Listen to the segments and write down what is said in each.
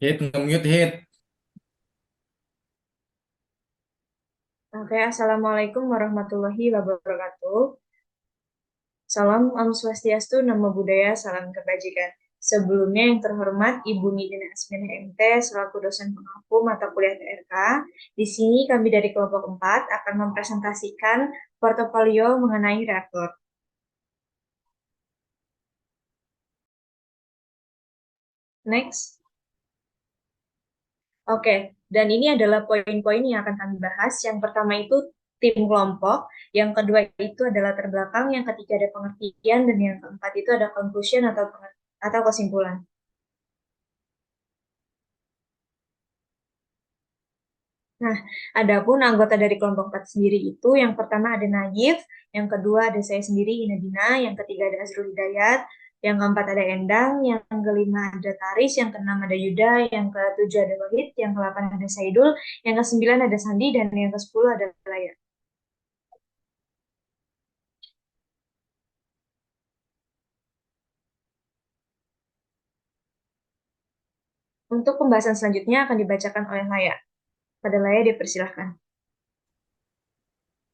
Hit, nge-mute, hit. Oke, Assalamualaikum warahmatullahi wabarakatuh. Salam Om Swastiastu, Namo Buddhaya, salam kebajikan. Sebelumnya yang terhormat Ibu Nidina Asmina MT selaku dosen pengampu mata kuliah TRK. Di sini kami dari kelompok 4 akan mempresentasikan portofolio mengenai reaktor. Next. Oke, dan ini adalah poin-poin yang akan kami bahas. Yang pertama itu tim kelompok, yang kedua itu adalah terbelakang, yang ketiga ada pengertian, dan yang keempat itu ada conclusion atau kesimpulan. Nah, adapun anggota dari kelompok 4 sendiri itu yang pertama ada Najif, yang kedua ada saya sendiri Inadina, yang ketiga ada Azrul Hidayat, yang keempat ada Endang, yang kelima ada Taris, yang keenam ada Yuda, yang ketujuh ada Wahid, yang kedelapan ada Saidul, yang kesembilan ada Sandi, dan yang kesepuluh ada Laya. Untuk pembahasan selanjutnya akan dibacakan oleh Laya. Pada Laya dipersilahkan.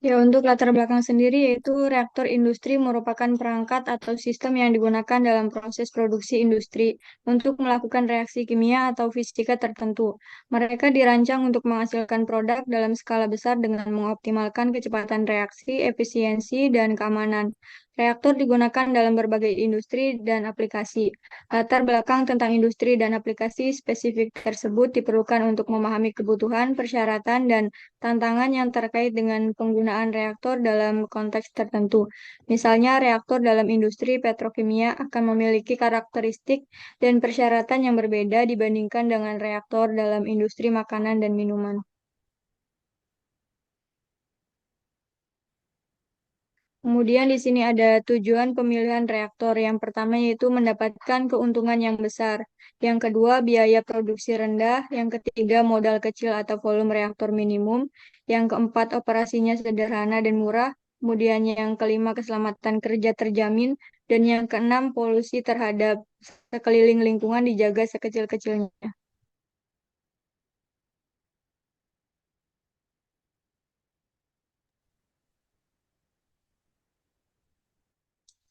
Ya, untuk latar belakang sendiri yaitu reaktor industri merupakan perangkat atau sistem yang digunakan dalam proses produksi industri untuk melakukan reaksi kimia atau fisika tertentu. Mereka dirancang untuk menghasilkan produk dalam skala besar dengan mengoptimalkan kecepatan reaksi, efisiensi, dan keamanan. Reaktor digunakan dalam berbagai industri dan aplikasi. Latar belakang tentang industri dan aplikasi spesifik tersebut diperlukan untuk memahami kebutuhan, persyaratan, dan tantangan yang terkait dengan penggunaan reaktor dalam konteks tertentu. Misalnya, reaktor dalam industri petrokimia akan memiliki karakteristik dan persyaratan yang berbeda dibandingkan dengan reaktor dalam industri makanan dan minuman. Kemudian di sini ada tujuan pemilihan reaktor. Yang pertama yaitu mendapatkan keuntungan yang besar. Yang kedua, biaya produksi rendah. Yang ketiga, modal kecil atau volume reaktor minimum. Yang keempat, operasinya sederhana dan murah. Kemudian yang kelima, keselamatan kerja terjamin. Dan yang keenam, polusi terhadap sekeliling lingkungan dijaga sekecil-kecilnya.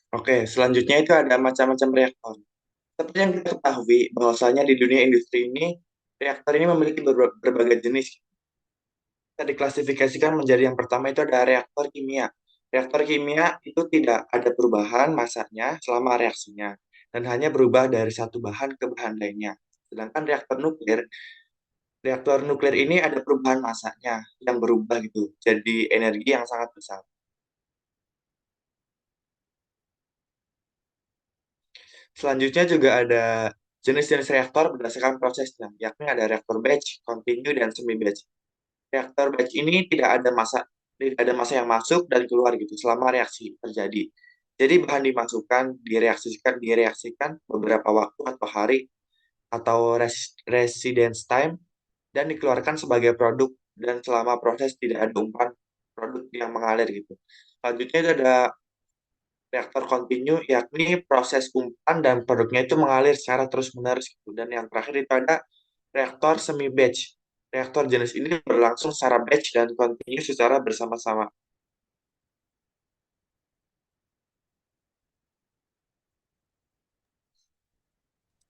Oke, selanjutnya itu ada macam-macam reaktor. Seperti yang kita ketahui, bahwasanya di dunia industri ini, reaktor ini memiliki berbagai jenis. Bisa diklasifikasikan menjadi yang pertama itu ada reaktor kimia. Reaktor kimia itu tidak ada perubahan masanya selama reaksinya, dan hanya berubah dari satu bahan ke bahan lainnya. Sedangkan reaktor nuklir ini ada perubahan masanya yang berubah gitu, jadi energi yang sangat besar. Selanjutnya juga ada jenis-jenis reaktor berdasarkan prosesnya, yakni ada reaktor batch, continue, dan semi batch. Reaktor batch ini tidak ada masa yang masuk dan keluar gitu selama reaksi terjadi. Jadi bahan dimasukkan, direaksikan beberapa waktu atau hari atau residence time dan dikeluarkan sebagai produk dan selama proses tidak ada umpan produk yang mengalir gitu. Selanjutnya itu ada reaktor kontinu, yakni proses umpan dan produknya itu mengalir secara terus-menerus gitu. Dan yang terakhir itu ada reaktor semi batch. Reaktor jenis ini berlangsung secara batch dan kontinu secara bersama-sama.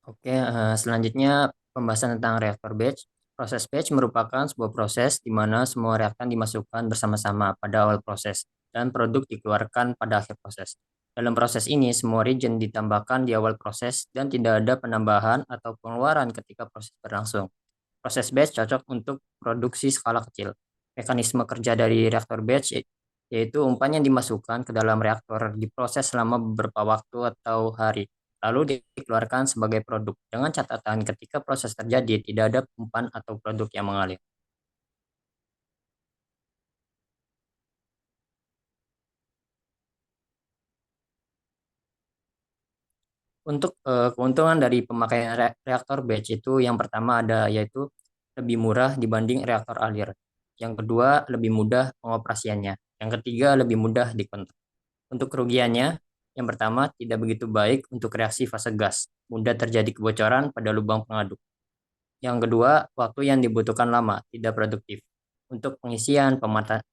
Oke, selanjutnya pembahasan tentang reaktor batch. Proses batch merupakan sebuah proses di mana semua reaktan dimasukkan bersama-sama pada awal proses dan produk dikeluarkan pada akhir proses. Dalam proses ini, semua region ditambahkan di awal proses dan tidak ada penambahan atau pengeluaran ketika proses berlangsung. Proses batch cocok untuk produksi skala kecil. Mekanisme kerja dari reaktor batch yaitu umpan yang dimasukkan ke dalam reaktor diproses selama beberapa waktu atau hari, lalu dikeluarkan sebagai produk. Dengan catatan ketika proses terjadi tidak ada umpan atau produk yang mengalir. Untuk keuntungan dari pemakaian reaktor batch itu yang pertama ada yaitu lebih murah dibanding reaktor alir. Yang kedua lebih mudah pengoperasiannya. Yang ketiga lebih mudah dikontrol. Untuk kerugiannya, yang pertama tidak begitu baik untuk reaksi fase gas. Mudah terjadi kebocoran pada lubang pengaduk. Yang kedua, waktu yang dibutuhkan lama, tidak produktif. Untuk pengisian,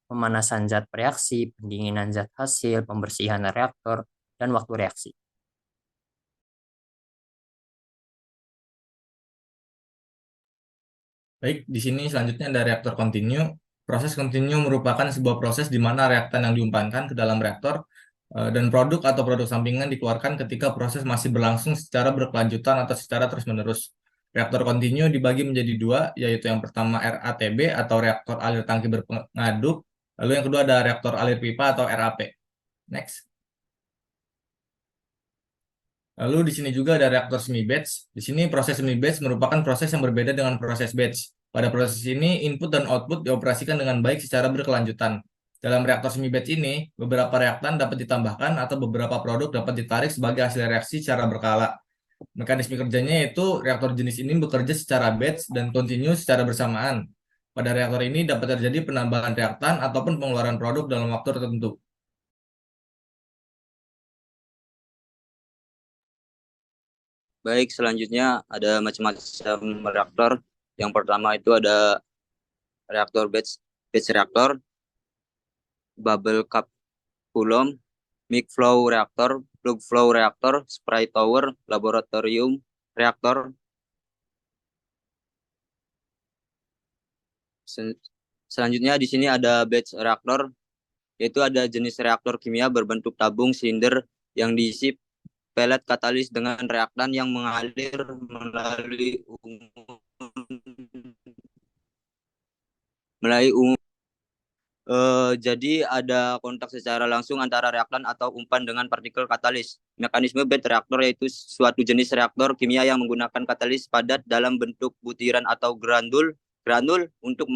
pemanasan zat reaksi, pendinginan zat hasil, pembersihan reaktor, dan waktu reaksi. Baik, di sini selanjutnya ada reaktor kontinu. Proses kontinu merupakan sebuah proses di mana reaktan yang diumpankan ke dalam reaktor dan produk atau produk sampingan dikeluarkan ketika proses masih berlangsung secara berkelanjutan atau secara terus-menerus. Reaktor kontinu dibagi menjadi dua, yaitu yang pertama RATB atau reaktor alir tangki berpengaduk, lalu yang kedua ada reaktor alir pipa atau RAP. Next. Lalu di sini juga ada reaktor semi batch. Di sini proses semi batch merupakan proses yang berbeda dengan proses batch. Pada proses ini, input dan output dioperasikan dengan baik secara berkelanjutan. Dalam reaktor semi batch ini, beberapa reaktan dapat ditambahkan atau beberapa produk dapat ditarik sebagai hasil reaksi secara berkala. Mekanisme kerjanya yaitu reaktor jenis ini bekerja secara batch dan kontinu secara bersamaan. Pada reaktor ini dapat terjadi penambahan reaktan ataupun pengeluaran produk dalam waktu tertentu. Baik, selanjutnya ada macam-macam reaktor. Yang pertama itu ada reaktor batch reaktor, bubble cup Coulomb, mix flow reaktor, plug flow reaktor, spray tower, laboratorium reaktor. Selanjutnya di sini ada batch reaktor, yaitu ada jenis reaktor kimia berbentuk tabung silinder yang diisi pelet katalis dengan reaktan yang mengalir melalui jadi ada kontak secara langsung antara reaktan atau umpan dengan partikel katalis. Mekanisme batch reaktor yaitu suatu jenis reaktor kimia yang menggunakan katalis padat dalam bentuk butiran atau granul untuk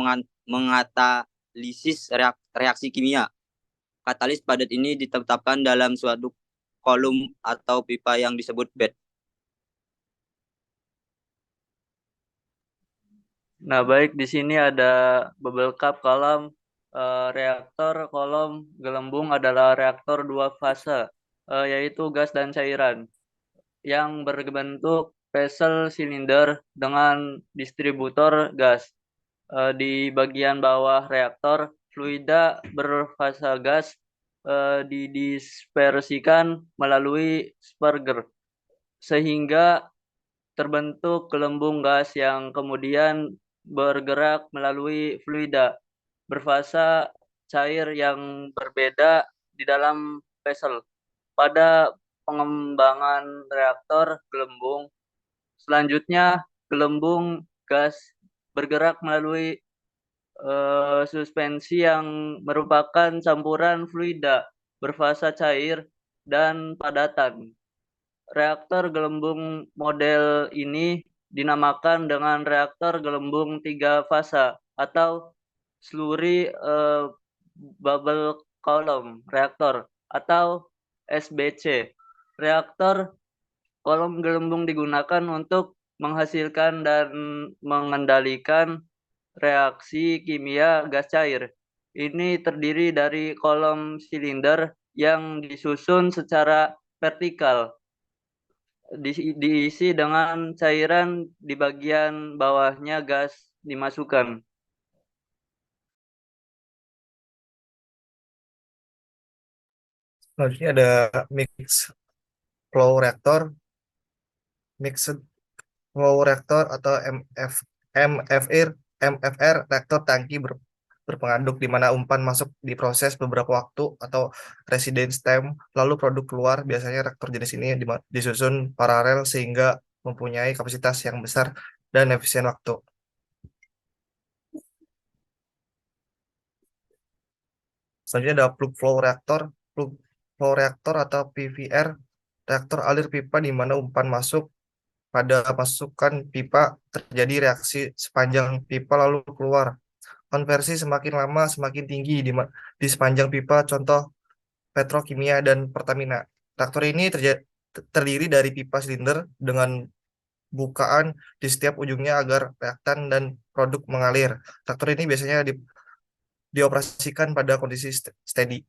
mengatalisis reaksi kimia. Katalis padat ini ditetapkan dalam suatu kolom atau pipa yang disebut bed. Nah, baik, di sini ada bubble cup kolom. Reaktor kolom gelembung adalah reaktor dua fase, yaitu gas dan cairan, yang berbentuk vessel silinder dengan distributor gas. Di bagian bawah reaktor, fluida berfasa gas didispersikan melalui sparger, sehingga terbentuk gelembung gas yang kemudian bergerak melalui fluida berfasa cair yang berbeda di dalam vessel. Pada pengembangan reaktor gelembung, selanjutnya gelembung gas bergerak melalui suspensi yang merupakan campuran fluida berfasa cair dan padatan. Reaktor gelembung model ini dinamakan dengan reaktor gelembung tiga fasa atau slurry bubble column reaktor atau SBC. Reaktor kolom gelembung digunakan untuk menghasilkan dan mengendalikan reaksi kimia gas cair. Ini terdiri dari kolom silinder yang disusun secara vertikal, diisi dengan cairan di bagian bawahnya gas dimasukkan. Selanjutnya ada mixed flow reactor, mixed flow reactor atau MFR reaktor tangki berpengaduk di mana umpan masuk di proses beberapa waktu atau residence time, lalu produk keluar. Biasanya reaktor jenis ini disusun paralel sehingga mempunyai kapasitas yang besar dan efisien waktu. Selanjutnya ada plug flow reaktor. Plug flow reaktor atau PVR, reaktor alir pipa di mana umpan masuk. Pada masukan pipa terjadi reaksi sepanjang pipa lalu keluar. Konversi semakin lama semakin tinggi di sepanjang pipa, contoh petrokimia dan Pertamina. Reaktor ini terdiri dari pipa silinder dengan bukaan di setiap ujungnya agar reaktan dan produk mengalir. Reaktor ini biasanya dioperasikan pada kondisi steady.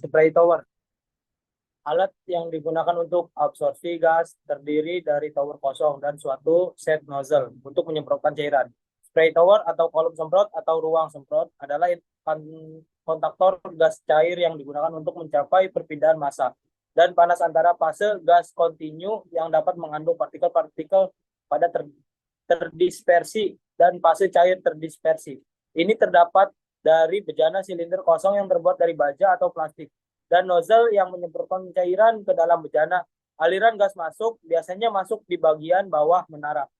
spray tower. Alat yang digunakan untuk absorpsi gas terdiri dari tower kosong dan suatu set nozzle untuk menyemprotkan cairan. Spray tower atau kolom semprot atau ruang semprot adalah kontaktor gas cair yang digunakan untuk mencapai perpindahan massa dan panas antara fase gas kontinu yang dapat mengandung partikel-partikel pada terdispersi dan fase cair terdispersi. Ini terdapat dari bejana silinder kosong yang terbuat dari baja atau plastik dan nozzle yang menyemprotkan cairan ke dalam bejana. Aliran gas masuk biasanya masuk di bagian bawah menara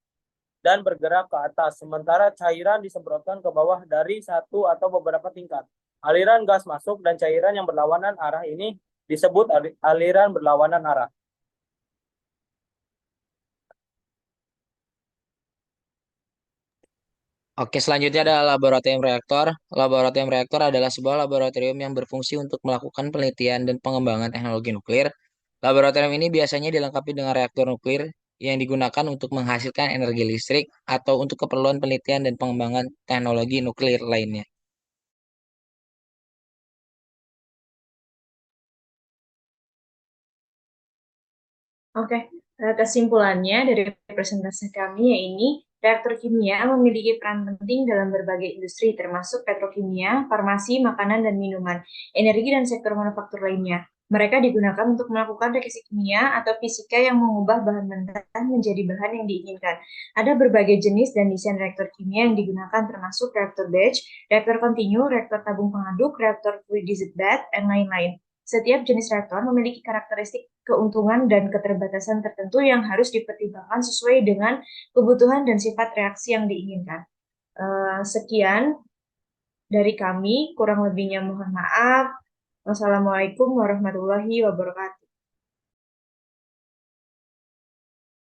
dan bergerak ke atas, sementara cairan disemprotkan ke bawah dari satu atau beberapa tingkat. Aliran gas masuk dan cairan yang berlawanan arah ini disebut aliran berlawanan arah. Oke, selanjutnya adalah laboratorium reaktor. Laboratorium reaktor adalah sebuah laboratorium yang berfungsi untuk melakukan penelitian dan pengembangan teknologi nuklir. Laboratorium ini biasanya dilengkapi dengan reaktor nuklir yang digunakan untuk menghasilkan energi listrik atau untuk keperluan penelitian dan pengembangan teknologi nuklir lainnya. Oke, kesimpulannya dari presentasi kami yaitu reaktor kimia memiliki peran penting dalam berbagai industri termasuk petrokimia, farmasi, makanan dan minuman, energi dan sektor manufaktur lainnya. Mereka digunakan untuk melakukan reaksi kimia atau fisika yang mengubah bahan mentah menjadi bahan yang diinginkan. Ada berbagai jenis dan desain reaktor kimia yang digunakan termasuk reaktor batch, reaktor kontinu, reaktor tabung pengaduk, reaktor fluidized bed, dan lain-lain. Setiap jenis reaktor memiliki karakteristik keuntungan dan keterbatasan tertentu yang harus dipertimbangkan sesuai dengan kebutuhan dan sifat reaksi yang diinginkan. Sekian dari kami, kurang lebihnya mohon maaf. Wassalamualaikum warahmatullahi wabarakatuh.